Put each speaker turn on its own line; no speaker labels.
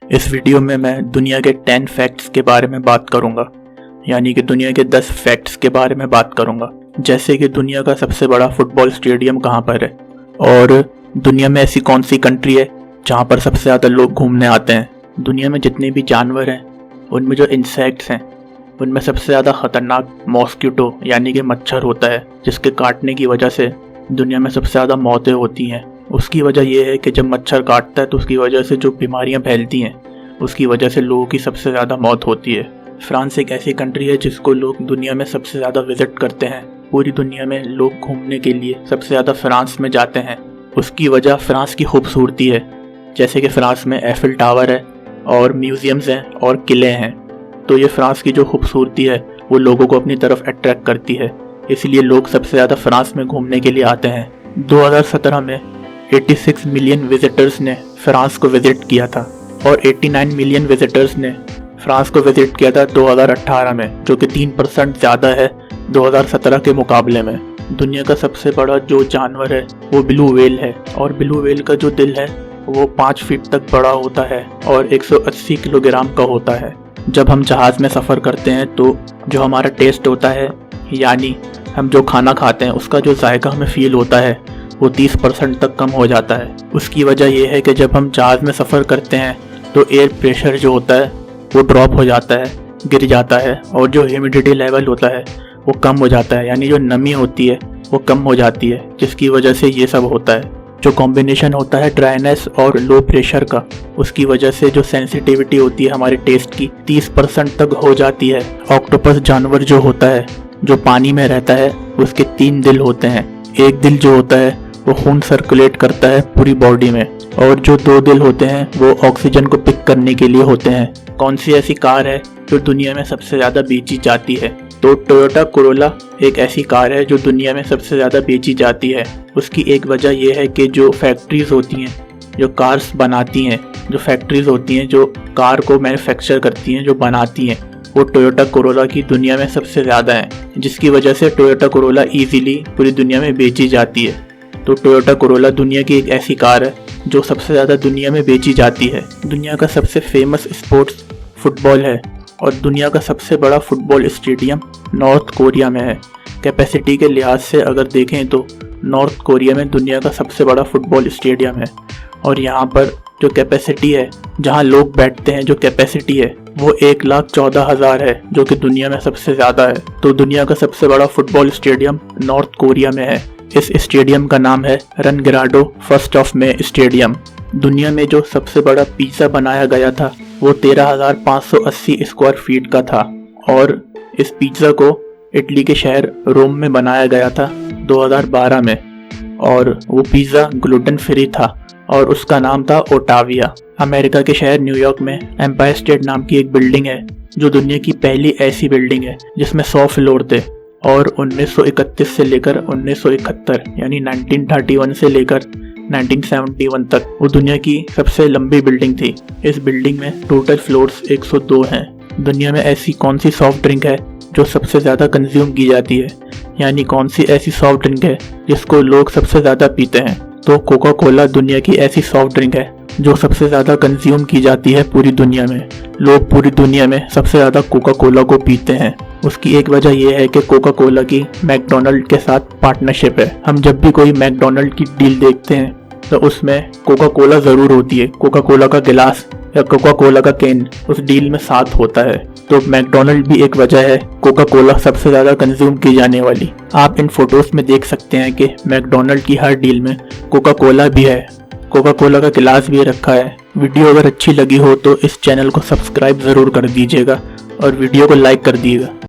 इस वीडियो में मैं दुनिया के 10 फैक्ट्स के बारे में बात करूंगा, यानी कि दुनिया के 10 फैक्ट्स के बारे में बात करूंगा। जैसे कि दुनिया का सबसे बड़ा फुटबॉल स्टेडियम कहाँ पर है, और दुनिया में ऐसी कौन सी कंट्री है जहाँ पर सबसे ज़्यादा लोग घूमने आते हैं। दुनिया में जितने भी जानवर हैं उनमें जो इंसेक्ट्स हैं उनमें सबसे ज़्यादा ख़तरनाक मॉस्किटो यानी कि मच्छर होता है, जिसके काटने की वजह से दुनिया में सबसे ज़्यादा मौतें होती हैं। उसकी वजह यह है कि जब मच्छर काटता है तो उसकी वजह से जो बीमारियां फैलती हैं उसकी वजह से लोगों की सबसे ज़्यादा मौत होती है। फ्रांस एक ऐसी कंट्री है जिसको लोग दुनिया में सबसे ज़्यादा विज़िट करते हैं। पूरी दुनिया में लोग घूमने के लिए सबसे ज़्यादा फ्रांस में जाते हैं। उसकी वजह फ्रांस की खूबसूरती है, जैसे कि फ्रांस में एफिल टावर है और म्यूज़ियम्स हैं और किले हैं। तो ये फ्रांस की जो खूबसूरती है वो लोगों को अपनी तरफ अट्रैक्ट करती है, इसलिए लोग सबसे ज़्यादा फ्रांस में घूमने के लिए आते हैं। 2017 में 86 मिलियन विजिटर्स ने फ्रांस को विज़िट किया था और 89 मिलियन विजिटर्स ने फ्रांस को विज़िट किया था 2018 में, जो कि 3% ज़्यादा है 2017 के मुकाबले में। दुनिया का सबसे बड़ा जो जानवर है वो ब्लू व्हेल है, और ब्लू व्हेल का जो दिल है वो 5 फीट तक बड़ा होता है और 180 किलोग्राम का होता है। जब हम जहाज़ में सफ़र करते हैं तो जो हमारा टेस्ट होता है, यानी हम जो खाना खाते हैं उसका जो जायका हमें फ़ील होता है वो 30% तक कम हो जाता है। उसकी वजह यह है कि जब हम जहाज़ में सफ़र करते हैं तो एयर प्रेशर जो होता है वो ड्रॉप हो जाता है, गिर जाता है, और जो ह्यूमिडिटी लेवल होता है वो कम हो जाता है, यानी जो नमी होती है वो कम हो जाती है, जिसकी वजह से ये सब होता है। जो कॉम्बिनेशन होता है ड्राइनेस और लो प्रेशर का, उसकी वजह से जो सेंसिटिविटी होती है हमारे टेस्ट की 30% तक हो जाती है। ऑक्टोपस जानवर जो होता है जो पानी में रहता है उसके 3 दिल होते हैं। एक दिल जो होता है वो खून सर्कुलेट करता है पूरी बॉडी में, और जो 2 दिल होते हैं वो ऑक्सीजन को पिक करने के लिए होते हैं। कौन सी ऐसी कार है जो दुनिया में सबसे ज़्यादा बेची जाती है? तो टोयोटा कोरोला एक ऐसी कार है जो दुनिया में सबसे ज़्यादा बेची जाती है। उसकी एक वजह यह है कि जो फैक्ट्रीज़ होती हैं जो कार्स बनाती हैं, जो फैक्ट्रीज़ होती हैं जो कार को मैन्युफैक्चर करती हैं, जो बनाती हैं, वो टोयोटा कोरोला की दुनिया में सबसे ज़्यादा है, जिसकी वजह से टोयोटा कोरोला ईजीली पूरी दुनिया में बेची जाती है। तो टोयोटा कोरोला दुनिया की एक ऐसी कार है जो सबसे ज़्यादा दुनिया में बेची जाती है। दुनिया का सबसे फेमस स्पोर्ट्स फुटबॉल है, और दुनिया का सबसे बड़ा फुटबॉल स्टेडियम नॉर्थ कोरिया में है। कैपेसिटी के लिहाज से अगर देखें तो नॉर्थ कोरिया में दुनिया का सबसे बड़ा फुटबॉल स्टेडियम है, और यहाँ पर जो कैपेसिटी है, जहाँ लोग बैठते हैं, जो कैपेसिटी है वो 1,14,000 है, जो कि दुनिया में सबसे ज़्यादा है। तो दुनिया का सबसे बड़ा फुटबॉल स्टेडियम नॉर्थ कोरिया में है। इस स्टेडियम का नाम है रनगिराडो 1 ऑफ मे स्टेडियम। दुनिया में जो सबसे बड़ा पिज़्ज़ा बनाया गया था वो 13,580 स्क्वायर फीट का था, और इस पिज़्ज़ा को इटली के शहर रोम में बनाया गया था 2012 में, और वो पिज़्ज़ा ग्लूटेन फ्री था और उसका नाम था ओटाविया। अमेरिका के शहर न्यूयॉर्क में एम्पायर स्टेट नाम की एक बिल्डिंग है जो दुनिया की पहली ऐसी बिल्डिंग है जिसमें 100 फ्लोर थे, और 1931 से लेकर 1971 यानी 1931 से लेकर 1971 तक वो दुनिया की सबसे लंबी बिल्डिंग थी। इस बिल्डिंग में टोटल फ्लोर्स 102 हैं। दुनिया में ऐसी कौन सी सॉफ्ट ड्रिंक है जो सबसे ज़्यादा कंज्यूम की जाती है, यानी कौन सी ऐसी सॉफ्ट ड्रिंक है जिसको लोग सबसे ज़्यादा पीते हैं? तो कोका कोला दुनिया की ऐसी सॉफ्ट ड्रिंक है जो सबसे ज़्यादा कंज्यूम की जाती है पूरी दुनिया में। लोग पूरी दुनिया में सबसे ज़्यादा कोका कोला को पीते हैं। उसकी एक वजह यह है कि कोका कोला की मैकडोनल्ड के साथ पार्टनरशिप है। हम जब भी कोई मैकडोनल्ड की डील देखते हैं तो उसमें कोका कोला ज़रूर होती है। कोका कोला का गिलास या कोका कोला का कैन उस डील में साथ होता है। तो मैकडोनल्ड भी एक वजह है कोका कोला सबसे ज़्यादा कंज्यूम की जाने वाली। आप इन फोटोज़ में देख सकते हैं कि मैकडोनल्ड की हर डील में कोका कोला भी है, कोका कोला का गिलास भी रखा है। वीडियो अगर अच्छी लगी हो तो इस चैनल को सब्सक्राइब ज़रूर कर दीजिएगा और वीडियो को लाइक कर दीजिएगा।